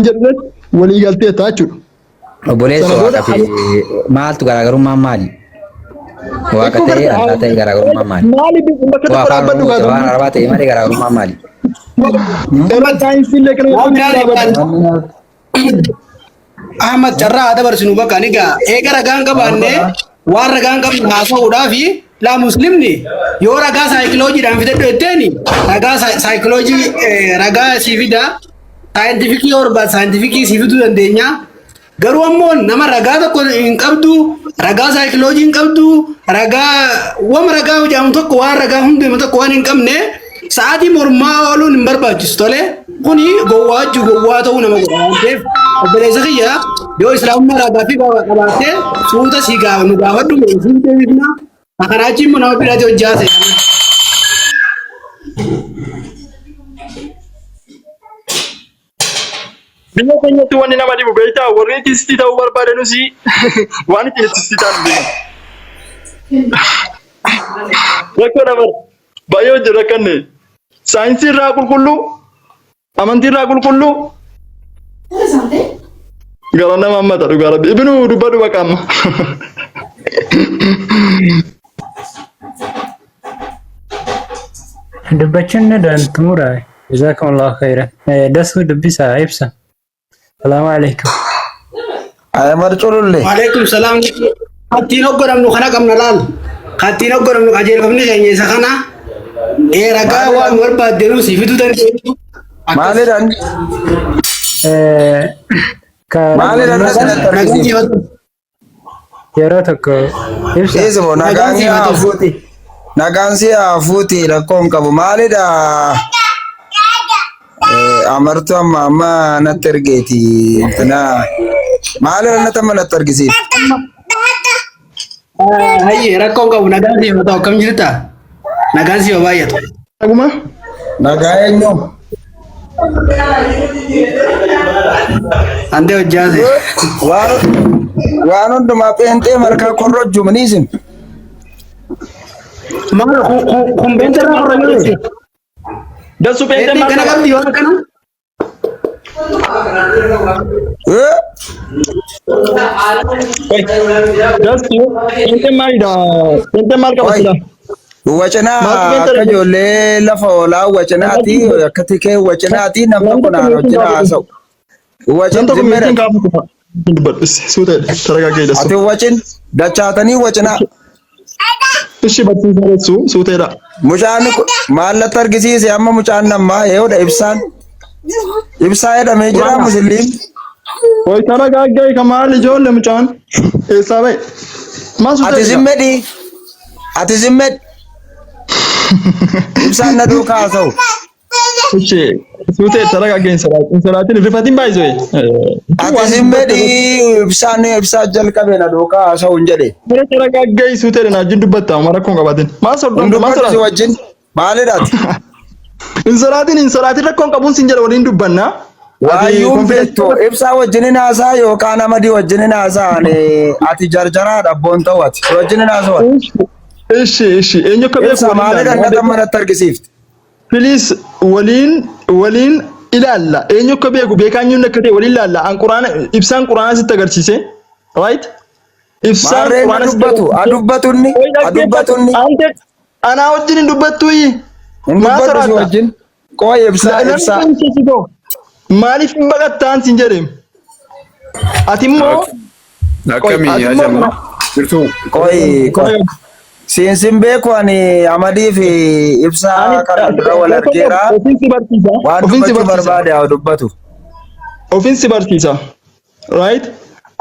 jedhu walii galtee taachudha. Obboleessa waaqa fi maaltu garaagarummaa maali? Waaqa ta'ee adda ta'e garaagarummaa maali? Maali bakka tokko dhaabbadhu gaafatu. Waan arbaa ta'e malee garaagarummaa maali? Ahmad Carraa ada barsinu bakka ni gaa eega ragaan qabaanne waan ragaan qabnu haasa'uudhaa fi laa muslimni yoo ragaa saayikiloojiidhaan fidadhu jetteeni ragaa saayikoloojii ragaa sii fida saayintifikii yoo barbaadu saayintifikii sii fiduu dandeenya. Garuu ammoo nama ragaa tokko hin qabdu ragaa saayikoloojii hin qabdu ragaa wama ragaa hojjaamu tokko waan ragaa hunduma tokko waan hin qabne sa'aatii mormaa ooluun hin barbaachisu tole kuni gowwaa ta'uu nama godha waan ta'eef obboleessa kiyya yoo islaamummaa ragaa fi qabaatee suuta si nu gaafadhu siin deebifna akkanaachi immoo nama biraatti hojjaase. Biyya keenyatti wanni nama dhibu beektaa warri tistii ta'uu barbaadanus waan itti tistii ta'an beekan. Rakkoo dabar baay'ee hojii rakkanne saayinsii irraa qulqulluu amantii irraa qulqulluu gara nama ammata dhugaa rabbi ibnu dubbadhu baqa amma. Dubbachin dan tumura jazakumullahu khairan dasu dubbisa ibsa. Assalamu alaikum. Ayamar chululle. Waalaikum salam. Kattiin hoggodhamnu kana qabna laal. Kattiin hoggodhamnu qajeelfamni keenya isa kana. Ragaa waan barbaaddeenu si fiduu dandeessu. Maaliidhaan? Maaliidhaan asirratti argisiisu? Yeroo tokko ibsa. Eesimo nagaan si hafuuti rakkoon qabu maalidhaa? Amartu amma natti ergeeti maali natti amma natti argisiif hayye rakkoon qabu nagaan si ta'u akkam jirta nagaan si baay'atu Aguma nagaa eenyu ande hojjaase waan hundumaa pheenxee markaa korrojju maniisin maal kun beentarraa korrojju dasu beektaa kana maal qabdi waan kana dasu beektaa maalidha beektaa maal qabatudha. Wacanaa akka ijoollee lafa oolaa wacanaati akka tikee wacanaati namni kun hojii haasa'u. Wacin zimmeedha. Ati wacin dachaatanii wacanaa. Ishi barsiisaa suuteedha. Mucaan maallatti argisiise amma mucaan namaa eeyoodha ibsaan. Ibsaa jedhamee jira musliim. Wayitara gaaggaa'e kamaal ijoollee mucaan eessaa ba'e. Ati zimmedhi. Ati zimmed. Ibsaan na duukaa haasa'u. Ishi suutee tara gaaggaa'e insalaatiin rifatiin baay'isee. Ati zimmedhi ibsaa jalqabee na duukaa haasa'u hin jedhe. Tara gaaggaa'e suuteedha na wajjin dubbatta mara kun qabatin. Maal Hundumatti si wajjin maalidhaati? Insalaatiin rakkoon qabuun sin jedha waliin dubbanna. Waayyuun beektu ibsaa wajjinin haasaa yookaan amadii wajjinin haasaa ati jarjaraadha abboon ta'u ati wajjinin haasaa. Ishi eenyu akka beeku Ibsa maalidhaan gata manatti argisiifti? Filiis waliin ilaalla eenyu akka beeku beekaanyuun akka ta'e waliin ilaalla ibsaan quraana sitti agarsiise right ibsaan quraana dubbatu adubbatunni anaa wajjin hin dubbattu dubbatu wajjin qooy ibsaa maaliif hin baqattaan sin jedhe ati immoo akkamii ajama jirtu qooy Siin beeku ani amadii fi ibsaa karaa dura wal argeera waan dubbachuu barbaade haa dubbatu. Ofiinsi barsiisa right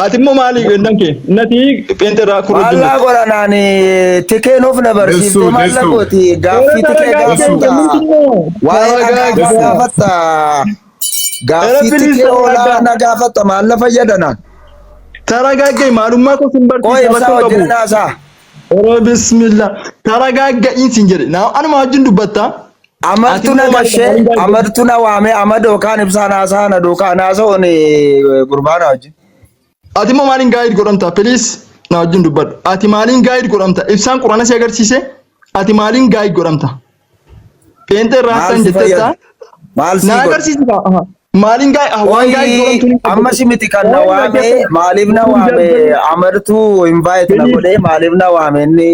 ati immoo maali gandan kee nati peenterraa kurujuu Wallaa godhanaan tikeen of na barsiifte maalla gooti gaaffii tikee gaafata waa'ee dhagaa gaafata gaaffii tikee oolaa na gaafata maalla fayyadanan tara gaaggaa'e maalummaa koo sin barsiisa ibsaa wajjin haasaa. Oh bismillah tara gaagga'iin sin jedhe naa anuma wajjin dubbatta amartu na gashee amartu na waame amadoo kaan ibsaan haasaa na duukaa naasa'uun gurbaana wajjin. Ati immoo maaliin gaayid godhamta please na wajjin dubbadhu ati maaliin gaayid godhamta ibsaan quraana si agarsiise ati maaliin gaayid godhamta peenxee irraa san jetteessa maal si na agarsiisa Maalin gaa'e amma simiti kan na waame maaliif na waame amartu invite na godhe maaliif na waame inni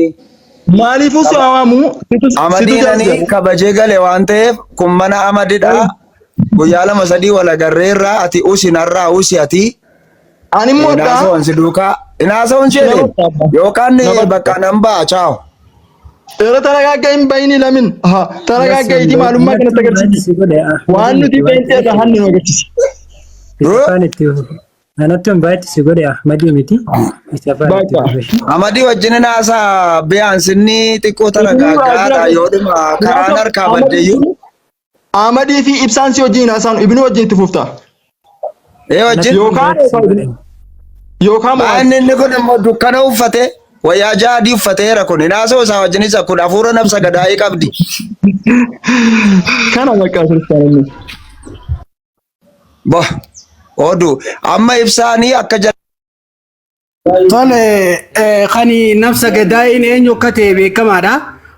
maaliifuu si waamu amadinani kabajee gale waan ta'eef kun mana amadidha guyyaa lama sadii wal agarreerra ati usinarraa usi ati ani immoo inaasawwan si duukaa inaasawwan jedhe yookaan bakka nan ba'a chaaw Era taragaagga hin bayini lamin taragaagga iti maalummaa kanatti agarsiisi waan nuti beentee irra hanni nu agarsiisi. Anatti invite si godhe Ahmadi miti. Ahmadi wajjin naasaa beeyansinni xiqqoo taragaaggaadha yoodhuma karaan harkaa baddeeyyuu. Ahmadii fi ibsaan si wajjin haasaan ibnu wajjin itti fufta. Wajjin yookaan inni kun immoo dukkana uffate. Wayyaa jaadii uffateera kun inaasoo isaa wajjin isa kun hafuura nafsa gadaa'ii qabdi. Kana bakka sirriitti. Bo oduu amma ibsaanii akka Tole kan nafsa gadaa'iin eenyu akka ta'e beekamaadha.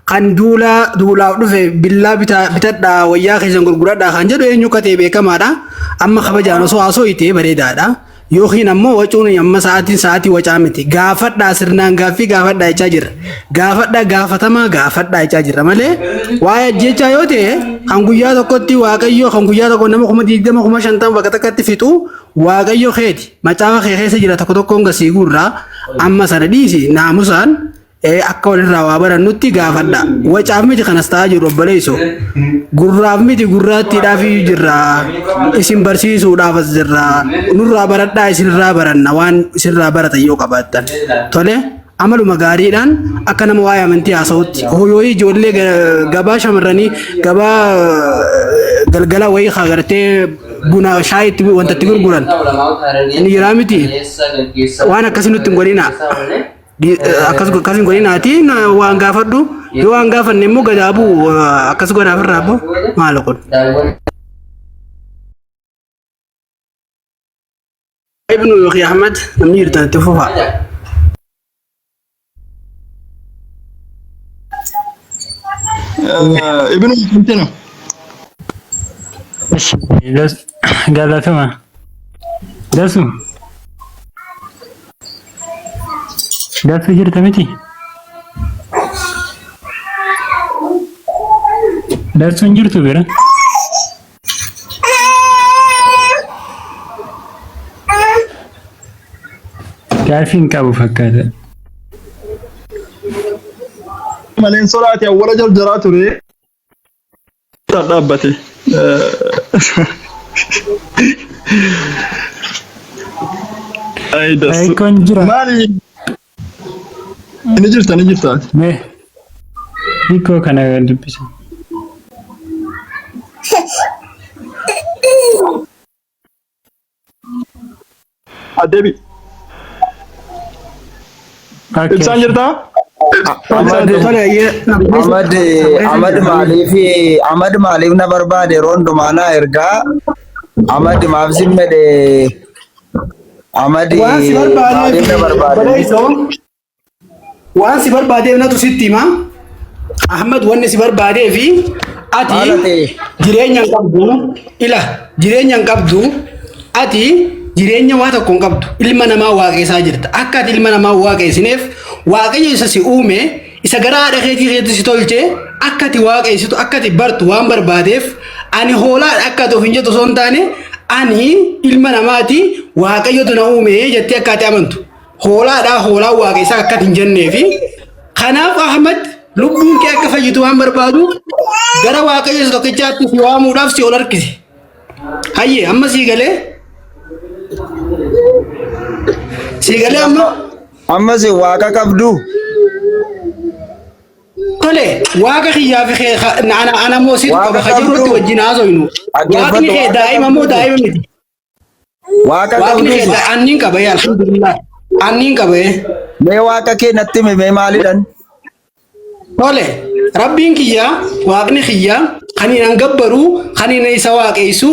Kan duulaaf dhufe billaa bitadhaa wayyaa keessan gurguradhaa kan jedhu eenyu akka ta'e beekamaadha. Amma kabajaan osoo haasoo itee bareedaadha. Yookiin ammoo wacuun amma sa'aatii wacaa miti gaafadhaa sirnaan gaaffii gaafadhaa jechaa jirra gaafadhaa gaafatamaa gaafadhaa jechaa jirra malee waa'ee ajjechaa yoo ta'e kan guyyaa tokkotti waaqayyo kan guyyaa tokko nama 20 50 bakka takkatti fixu waaqayyo keeti macaafa kee keessa jira tokko tokkoon gasii gurraa amma sana dhiisi naamusaan akka walirraa waa barannutti gaafadha wacaaf miti kanas ta'aa jiru obboleesso gurraaf miti gurraattiidhaaf jirra isin barsiisuudhaaf as jirra nurraa baradhaa isinirraa baranna waan isinirraa baratan yoo qabaattan tole amaluma gaariidhaan akka nama waa'ee amantii haasa'utti yoo ijoollee gabaa shamarranii gabaa galgala wayii agartee buna shaayitti wanta itti gurguran ni jiraa miti waan akkasii nutti hin godhina akkas godhinaati waan gaafadhu yoo waan gaafanne immoo gadaabuu akkas godhaaf irraa abbo maal kun ibnu yookiin Ahmad namni jirtan itti fufa ibnu continue galatuma dasu gaaffii jirta miti darsuun jirtu bira gaaffii hin qabu fakkaata maleen soraati awwala jarjaraa ture dhaabbate ayikoon jira maali ni jirta mee hiikoo kana dubbisa adebi ibsaan jirta Ahmad maaliif na barbaade rondumaa na ergaa Ahmad maaf simmede Ahmad maaliif na barbaade waan si barbaadeef natu sitti hima Ahmad wanni si barbaadee fi ati jireenya hin qabdu jireenya hin qabdu ati jireenya waa tokko hin qabdu ilma namaa waaqessaa jirta akka ati ilma namaa waaqessineef waaqayyo isa si uume isa garaa haadha keetii keetti si tolche akka ati waaqessitu akka ati bartu waan barbaadeef ani hoolaadha akka ati of hin jettu osoo hin taane ani ilma namaati waaqayyotu na uume jettee akka ati amantu hoolaadha hoolaa waaqessaa akka ati hin jenneefi kanaaf Ahmad lubbuun kee akka fayyitu waan barbaadu gara waaqayyo isa tokkichaatti si waamuudhaaf si ol harkise hayyee amma sii galee amma si waaqa qabdu tole waaqa kiyyaa fi ana moositu qaba kajirutti wajjin haasoynu waaqni kee daa'ima moo daa'ima miti waaqa qabdu anniin qaba alhamdulillah anniin qaba mee waaqa kee natti mee maalidhan tole rabbiin kiyyaa waaqni kiyyaa kaniin an gabbaru kaniin isa waaqessu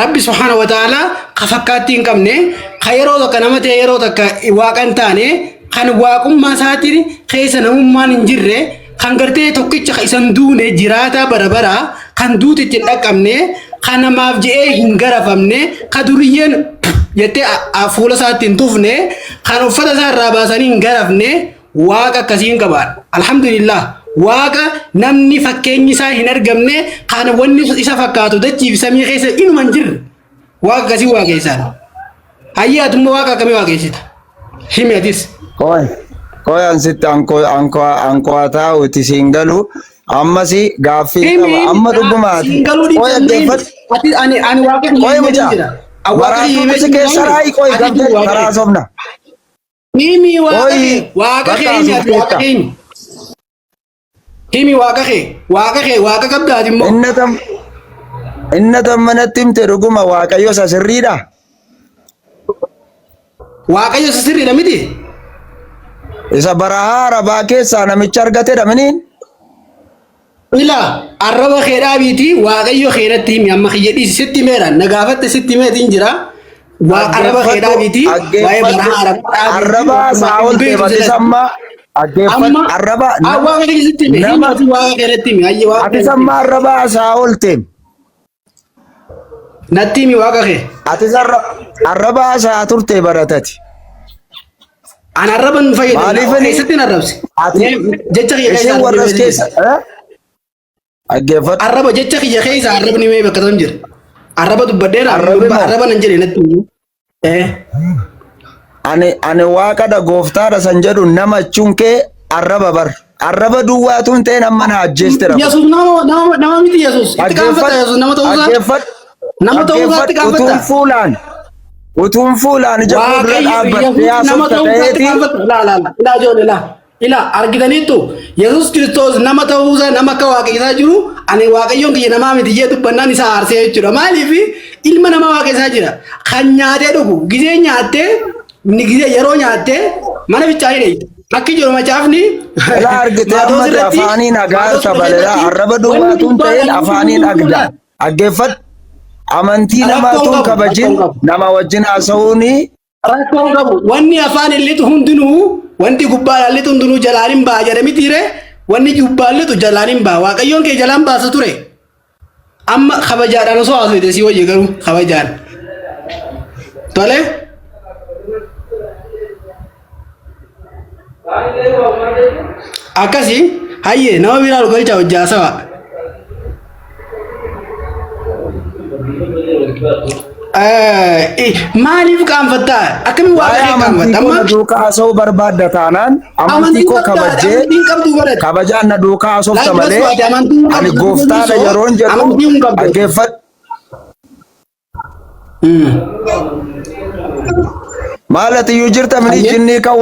rabbi subhanahu wa ta'ala ka fakkaatti hin qabne ka yeroo tokko nama ta'e yeroo tokko waaqan taane kan waaqummaa isaatiin keessa namummaan hin jirre kan gartee tokkicha isan duune jiraataa bara bara kan duuti ittiin dhaqqabne kana maaf jee hin garafamne kaduriyen yette fuula isaatti hin tufne kan uffata isaa irraa baasanii hin garafne waaqa akkasiin qabaan alhamdulillah waaqa namni fakkeenyi isaa hin argamne kan wanni isa fakkaatu dachiif samii keessa inuma hin jirre waaqa akkasii waaqessan hayyaatuma waaqa akkamii waaqessita himeetis koy ansitti anko taa'u itti siingalu ammasi gaaffii qaba amma dhugumaati koy aggeeffat ani waaqa koy mucaa waraabessi keessa raayi koy gamte karaa sobna himi waaqa kee himi waaqa qabdaati immoo innatam manatti himte dhuguma waaqayyo isa sirriidha waaqayyo isa sirriidha miti isa barahaa arabaa keessaa namicha argate dhaminiin ila araba keedhaabiti waaqayyo keedatti himi amma kiyyadhi sitti meera nagaafatte sitti meetiin jira waa araba keedhaabiti waa'ee barahaa arabaa saawol teebatisamma aggeeffat araba waaqa keessitti himi waaqa keedatti himi hayye waaqa atisamma arabaa saawol teem natti himi waaqa kee arabaa saa turte baratati an arraban fayyadamu keessatti narrabsi jecha kiyya warras keessa aggeeffat arraba jecha kiyya keessa arrabni mee bakka tan jira arraba dubbadheera arraba nan jedhe natti ani waaqadha gooftaadha san jedhu nama chunkee arraba bar arraba duwwaatuun ta'e nama na ajjeestira yesus nama miti yesus itti kaanfata yesus nama ta'uusaa itti kaanfata utuun fuulaan jedhu dura dhaabbattee haasofta ta'eeti ila argitaniittu yesus kiristoos nama ta'uusaa nama akka waaqessaa jiru ani waaqayyoon kiyya namaa miti jee dubbannaan isaa aarsee jechuudha maaliif ilma namaa waaqessaa jira kan nyaatee dhugu gizee nyaattee ni gizee yeroo nyaattee mana bichaanii dheeyte akki jiru macaafni ilaa argite amma afaaniin agaarta bal'aa arraba duwwaatuun ta'een afaaniin agda aggeeffadhu amantii namaatuun kabajin nama wajjin haasa'uuni rakkoo qabu wanni afaan illitu hundinuu wanti gubbaan illitu hundinuu jalaanin baa jedhamitiire wanni gubbaan illitu jalaanin baa waaqayyoon kee jalaan baasa ture amma kabajaadhaan osoo haasofte si wayye garuu kabajaan tole akkasi hayye nama biraa dhugalcha hojjaasawa maaliif qaanfattaa akkamiin waaqa qaanfatta amma duukaa haasa'uu barbaadda taanaan amantii koo kabajee kabajaan na duukaa haasofta malee ani gooftaadha yeroon jedhu dhaggeeffadhu maalatiyyuu jirta mini jinnii kan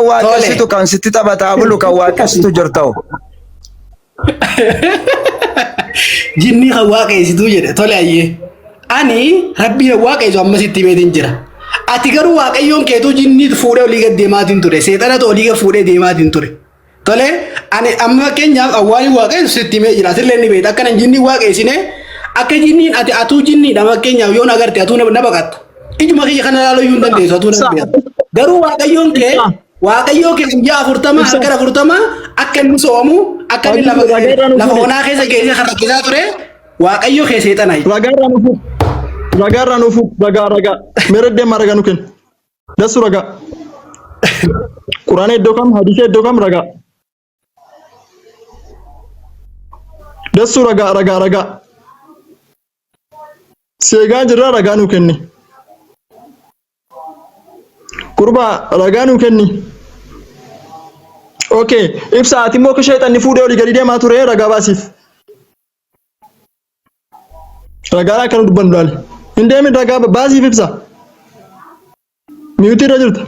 waaqessitu kan sitti taphataa bulu kan waaqessitu jirta'u jinni kan waaqessitu jedhe tole ayyee ani rabbiin waaqessu amma sitti beetin jira ati garuu waaqayyoon keetuu jinni fuudhee olii gad deemaatiin ture seexanatu olii gad fuudhee deemaatiin ture tole ani amma fakkeenyaaf awwaalii waaqessu sitti mee jira asillee ni beekta akkana jinni waaqessine akka jinniin ati atuu jinniidha fakkeenyaaf yoo nagarte atuu na baqatta ijuma kiyya kana laaluu iyyuu hin dandeessu atuu na beekta garuu waaqayyoon kee guyyaa 40 akkana 40 akka inni soomu akka inni lafa onaa keessa geessee kan rakkisaa ture waaqayyo kee seexana ragaa nuufu ragaa meeredde maraga nu kenna dasu ragaa quraana iddoo kam hadiisa iddoo kam ragaa dasu ragaa seegaa jirra ragaa nu kenni kurba ragaa nu kenni okay ibsa ati immoo shayxanni fuudhee olii gadi deemaa ture ragaa baasiif ragaa akka nu dubbannu laale hin deemin ragaa baasiif ibsa miyuutii irra jirta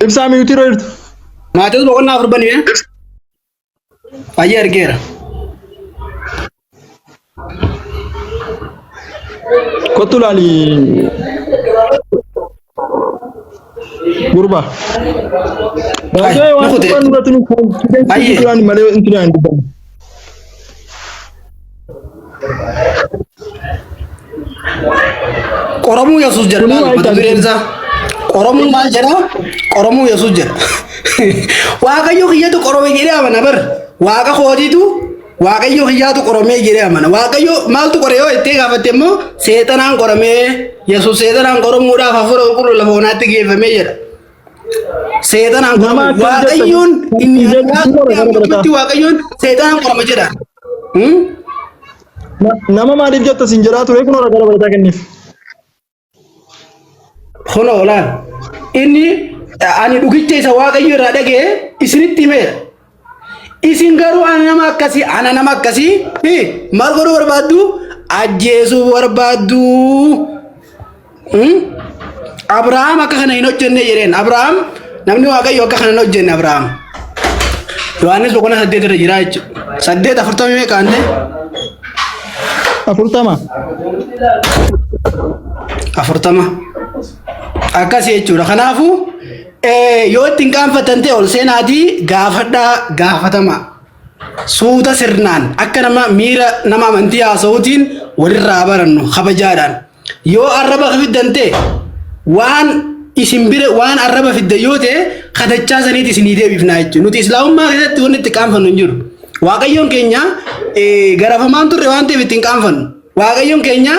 ibsaa miyuutii irra jirta maatis boqonnaa 40 fayyee argeera kottu laali gurba baay'ee waan dubbannu kan malee intinaan dubbannu Oromoo Yesuus jedha mata dureen isaa Oromoo maal jedha Oromoo Yesuus jedha Waaqayyo kiyyatu qorome jedhee amana bar Waaqa kootiitu waaqayyo hiyyaatu qoromee jedhee amana waaqayyo maaltu qore yoo itti gaafatte immoo seexanaan qoromee yesuus seexanaan qoromuudhaaf hafuura qulqulluu lafa onaatti geeffamee jedha seexanaan qoromuu waaqayyoon inni waaqayyoon seexanaan qoroma jedha nama maaliif jetta sin jedhaa ture kun gara barataa kenniif hono olaan inni ani dhugicha isa waaqayyo irraa dhagee isinitti himeera isin garuu ana nama akkasii maal godhuu barbaaddu ajjeesuu barbaaddu Abrahaam akka kana hin hojjenne jedheen Abrahaam namni waaqayyo akka kana hin hojjenne Abrahaam Yohaannis boqonnaa 8 irra jira jechuudha 8:40 meeqaante 40 akkasii jechuudha kanaafuu yoo ittiin qaanfatan ta'e ol seenaatii gaafatama suuta sirnaan akka nama miira nama amantii haasa'uutiin walirraa barannu kabajaadhaan yoo arraba fiddan ta'e waan isin bire waan arraba fidda yoo ta'e kadhachaa saniiti isinii deebifnaa jechuudha nuti islaamummaa keessatti wanti itti qaanfannu hin jiru waaqayyoon keenya garafamaan turre waan ta'eef ittiin qaanfannu waaqayyoon keenya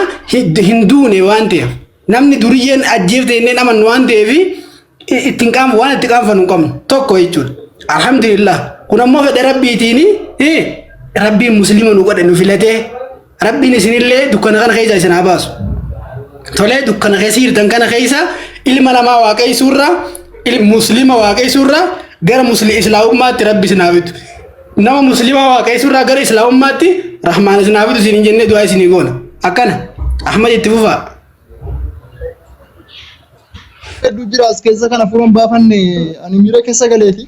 hin duune waan ta'eef namni duriyyeen ajjeefte inneen amannu waan ta'eef ittiin qaanfa waan itti qaanfannu qabnu tokko jechuudha alhamdulillah kun ammoo fedha rabbiitiin rabbiin muslima nu godhe nu filatee rabbiin isinillee dukkana kana keessa isin haa baasu tolee dukkana keessa jirtan kana keessa ilma namaa waaqaysuurra muslima waaqaysuurra gara islaamummaatti rabbi isin haa fidu nama muslima waaqaysuurra gara islaamummaatti rahmaan isin haa fidu isin hin jenne du'aa isinii goona akkana ahmad itti fufaa hedduu jira as keessa kana furuun baafanne ani miira keessa galeeti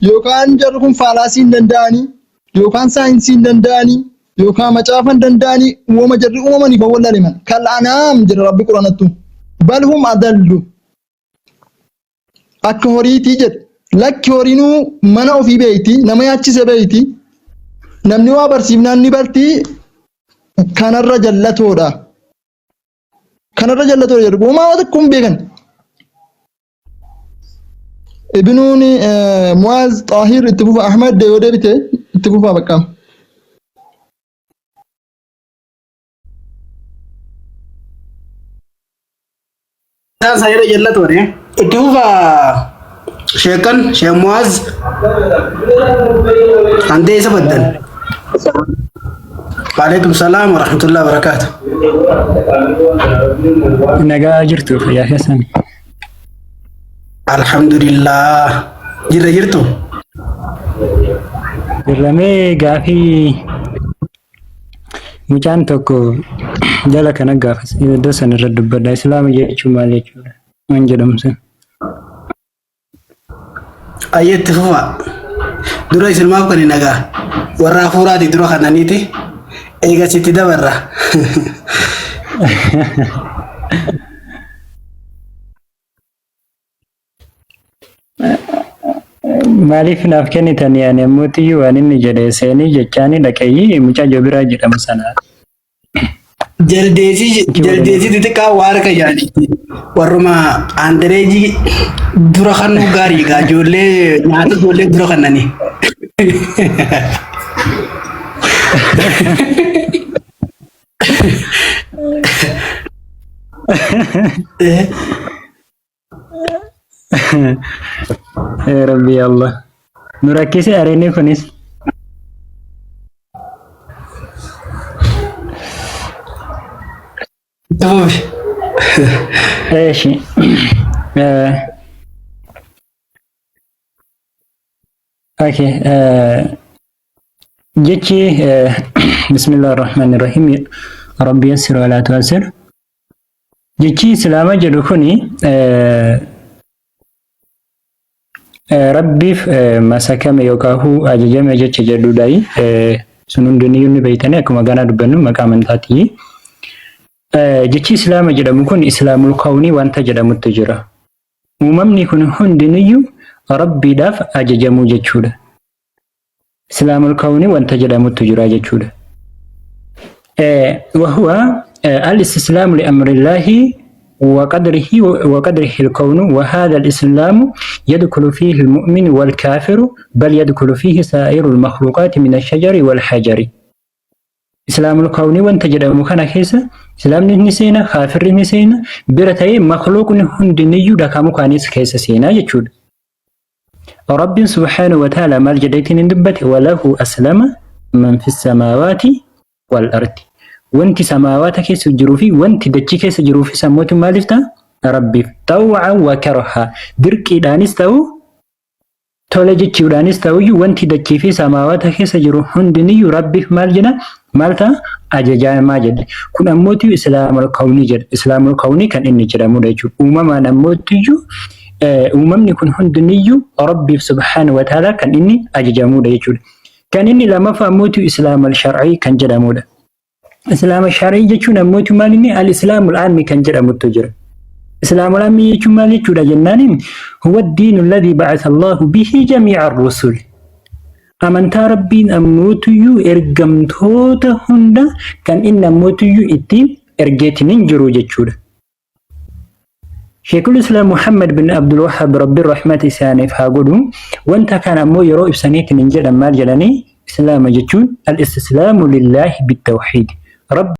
yookaan jarri kun faalaasii hin danda'anii yookaan saayinsii hin danda'anii yookaan macaafa hin danda'anii uumama jarri uumamaniif wallaleman kal'anaam jira rabbi quraanattu balhum adallu akka horiitii jedhe lakki horiinuu mana ofii beeyti nama yaachise beeyti namni waa barsiifnaan ni barti kanarra jallatoodha jedhu uumaa tokko hin beekan ابنون معاذ طاهر اتفوفا احمد ديودي بيته اتفوفا بقى saya jalla tuh ya اتفوفا شيخن شيخ معاذ ande sabaddan وعليكم السلام ورحمة الله وبركاته nagaa jirtu yaa Hasan alhamdulillah jirtu Jirramee gaafii mucaan tokko jala kana gaafas iddoo san irra dubbadha islaama jechuun maal jechuudha waan jedhamu san ayyetti fufa dura isilmaaf kan nagaa warra hafuuraati dura kananiiti eegasitti dabarra maaliif naaf kennitan yaani ammoo waan inni jedhe seenii jechaanii dhaqeeyyi mucaa jobiraa jedhamu sanaa jaldeesii xixiqqaa waa harka yaani warruma aandareejii dura kannuu gaarii gaa ijoollee nyaata ijoollee dura kannanii يا ربي يا الله نركز أريني كنيس ايش اوكي جيتي بسم الله الرحمن الرحيم ربي يسر ولا تعسر جيتي سلامة جدوكني rabbiif masakame yookaan ajajame jecha jedhuudhaayi sun hundinuu ni beeytanii akkuma ganaa dubbannu maqaa amantaati. Jechi islaama jedhamu kun islaamul kawnii wanta jedhamutti jira. Uumamni kun hundinuu rabbiidhaaf ajajamuu jechuudha. Islaamul kawnii wanta jedhamutti jira jechuudha. Wahuwa al-istislaamu li amrillaahi وقدره الكون وهذا الإسلام يدخل فيه المؤمن والكافر بل يدخل فيه سائر المخلوقات من الشجر والحجر إسلام الكون وانت جدا مكان كيسا إسلام نسينا كافر نسينا برتاي مخلوق هندنيو دكا مكانيس كيسا سينا يجود رب سبحانه وتعالى مال جديتين اندبت وله أسلم من في السماوات والأرض وانت سماوات كيس جروفي وانت دجي كيس جروفي سموت مالفتا ربي طوعا وكرها دركي دانستو تولجي دانستو وانت دجي في سماوات كيس جروف هندني ربي مالجنا مالتا أججان ماجد كن أموتي إسلام الكوني جد إسلام الكوني كان إني جرامو ديجو أمما نموتي أممني كن هندني ربي سبحانه وتعالى كان إني أججامو ديجو كان إني لما فأموتي إسلام الشرعي كان جرامو ده إسلام الشرعي جتشون أموتي مالني الإسلام العامي كان جرامو تجر إسلام العامي جتشون مالي جدا جنانين هو الدين الذي بعث الله به جميع الرسل amantaa rabbiin ammootiyyuu ergamtoota hunda kan inni ammootiyyuu ittiin ergeetiniin jiru jechuudha. Sheekul Islaam Muhammad bin Abdul Wahhab Rabbi rahmat isaaniif haa godhu wanta kana ammoo yeroo ibsaniitiin hin jedhan maal jedhanii islaama jechuun al-istislaamu lillaahi bitawxiid.